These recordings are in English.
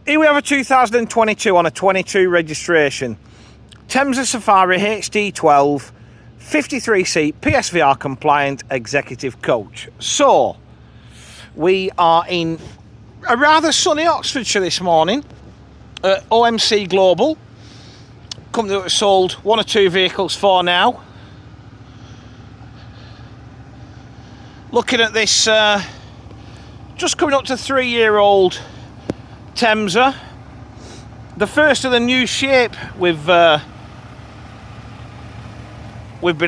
Here we have a 2022 on a 22 registration. Temsa Safari HD12, 53-seat, PSVR compliant executive coach. So, we are in a rather sunny Oxfordshire this morning at OMC Global. Company that we've sold one or two vehicles for now. Looking at this just coming up to 3-year-old Temsa, the first of the new shape we've been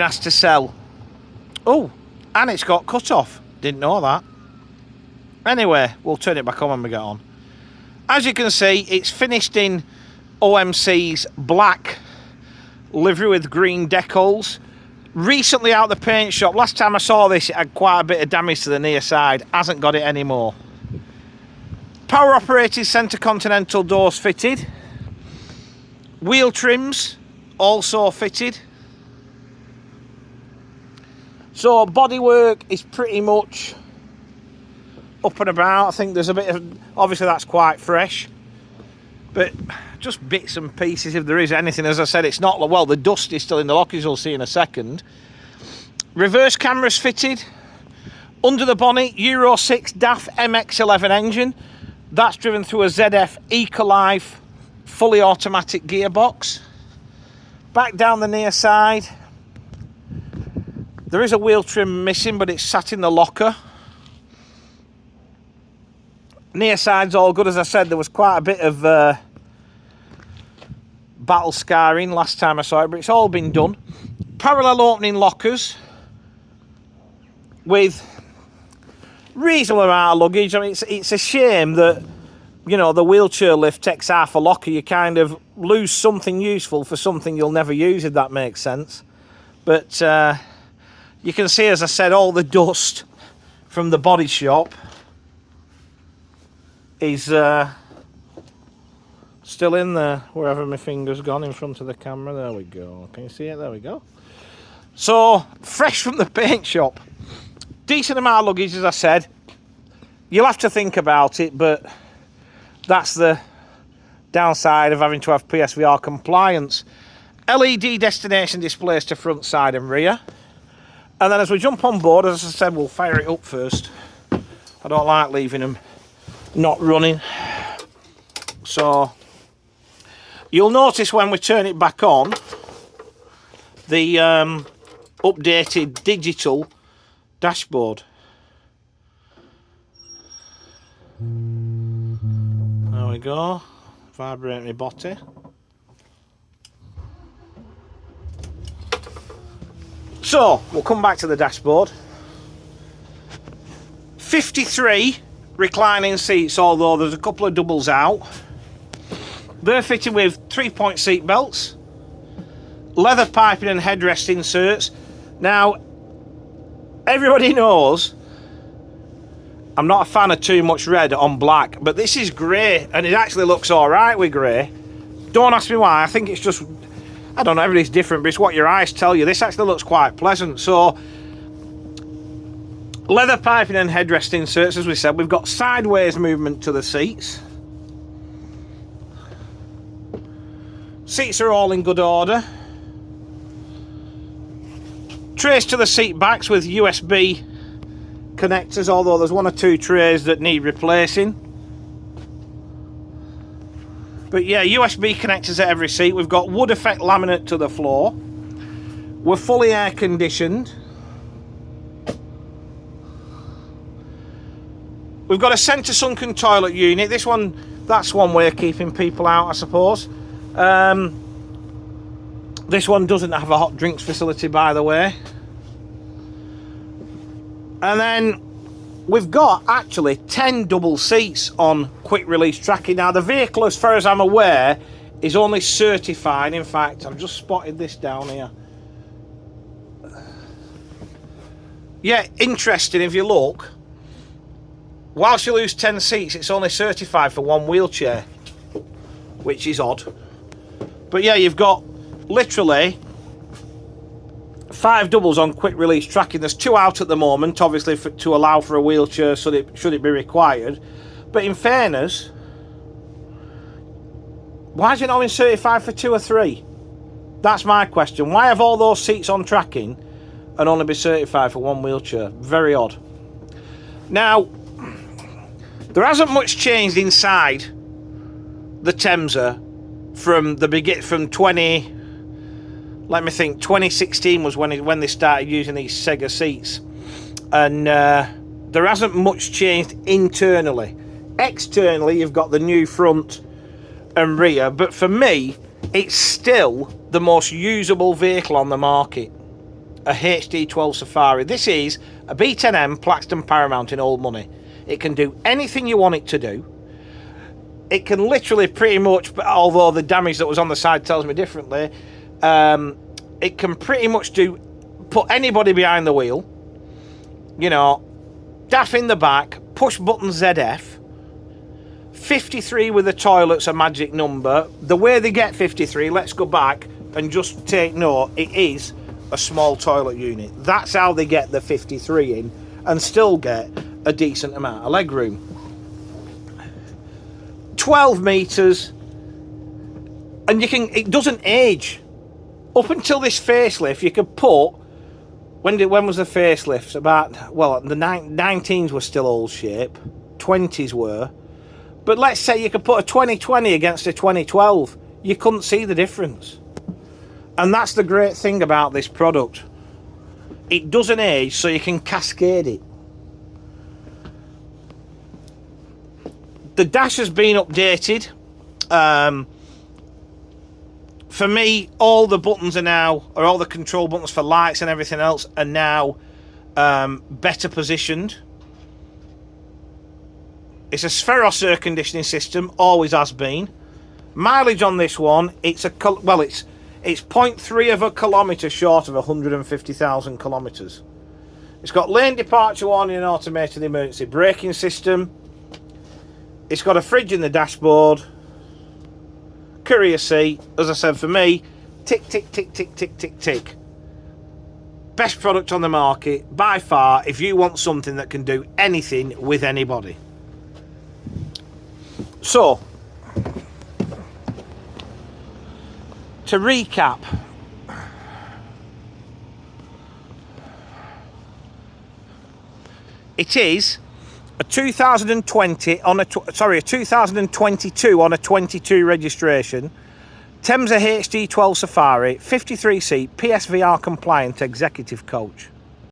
asked to sell. Oh, and it's got cut off. Didn't know that. Anyway, we'll turn it back on when we get on. As you can see, it's finished in OMC's black livery with green decals. Recently out the paint shop. Last time I saw this, it had quite a bit of damage to the near side. Hasn't got it anymore. Power operated centre continental doors fitted. Wheel trims also fitted. So bodywork is pretty much up and about. I think there's a bit of, obviously that's quite fresh, but just bits and pieces if there is anything. As I said, it's not, well, the dust is still in the lockers, you'll see in a second. Reverse cameras fitted. Under the bonnet, Euro 6 DAF MX-11 engine. That's driven through a ZF Ecolife fully automatic gearbox. Back down the near side, there is a wheel trim missing, but it's sat in the locker. Near side's all good. As I said, there was quite a bit of battle scarring last time I saw it, but it's all been done. Parallel opening lockers with reasonable amount of luggage. I mean, it's a shame that, you know, the wheelchair lift takes half a locker. You kind of lose something useful for something you'll never use, if that makes sense. But you can see, as I said, all the dust from the body shop is still in there, wherever my finger's gone in front of the camera. There we go. Can you see it? There we go. So, fresh from the paint shop. Decent amount of luggage, as I said. You'll have to think about it, but that's the downside of having to have PSVR compliance. LED destination displays to front, side and rear. And then as we jump on board, as I said, we'll fire it up first. I don't like leaving them not running. So, you'll notice when we turn it back on, the updated digital dashboard. There we go. Vibrate my body. So, we'll come back to the dashboard. 53 reclining seats, although there's a couple of doubles out. They're fitted with 3-point seat belts, leather piping and headrest inserts. Now, everybody knows I'm not a fan of too much red on black, but this is grey, and it actually looks alright with grey. Don't ask me why. I think it's just, I don't know, everybody's different, but it's what your eyes tell you. This actually looks quite pleasant. So, leather piping and headrest inserts, as we said. We've got sideways movement to the seats. Seats are all in good order. Trays to the seat backs with USB connectors, although there's one or two trays that need replacing. But yeah, USB connectors at every seat. We've got wood effect laminate to the floor. We're fully air conditioned. We've got a centre sunken toilet unit. This one, that's one way of keeping people out, I suppose. This one doesn't have a hot drinks facility, by the way. And then we've got actually 10 double seats on quick release tracking. Now, the vehicle, as far as I'm aware, is only certified. In fact, I've just spotted this down here. Yeah, interesting. If you look, whilst you lose 10 seats, it's only certified for one wheelchair, which is odd. But yeah, you've got literally 5 doubles on quick release tracking. There's 2 out at the moment, obviously, to allow for a wheelchair should it be required. But in fairness, Why is it not been certified for 2 or 3? That's my question. Why have all those seats on tracking and only be certified for 1 wheelchair? Very odd. Now, there hasn't much changed inside the Temsa from the begin from 2016 was when they started using these Sega seats, and there hasn't much changed internally. Externally, you've got the new front and rear, but for me, it's still the most usable vehicle on the market. A HD12 Safari. This is a B10M Plaxton Paramount in old money. It can do anything you want it to do. It can literally pretty much, although the damage that was on the side tells me differently, it can pretty much put anybody behind the wheel. You know, DAF in the back, push button ZF. 53 with the toilet's a magic number. The way they get 53, let's go back and just take note, it is a small toilet unit. That's how they get the 53 in and still get a decent amount of leg room. 12 meters, and it doesn't age. Up until this facelift, you could put, when was the facelift? About, well, the 19s were still old shape, 20s were, but let's say you could put a 2020 against a 2012, you couldn't see the difference. And that's the great thing about this product. It doesn't age, so you can cascade it. The dash has been updated. For me, all the buttons all the control buttons for lights and everything else are now better positioned. It's a Spheros air conditioning system, always has been. Mileage on this one, it's 0.3 of a kilometre short of 150,000 kilometres. It's got lane departure warning and automated emergency braking system. It's got a fridge in the dashboard. Courier seat. As I said, for me, tick, tick, tick, tick, tick, tick, tick. Best product on the market, by far, if you want something that can do anything with anybody. So, to recap, it is a 2022 on a 22 registration, Temsa HD12 Safari, 53 seat, PSVR compliant executive coach.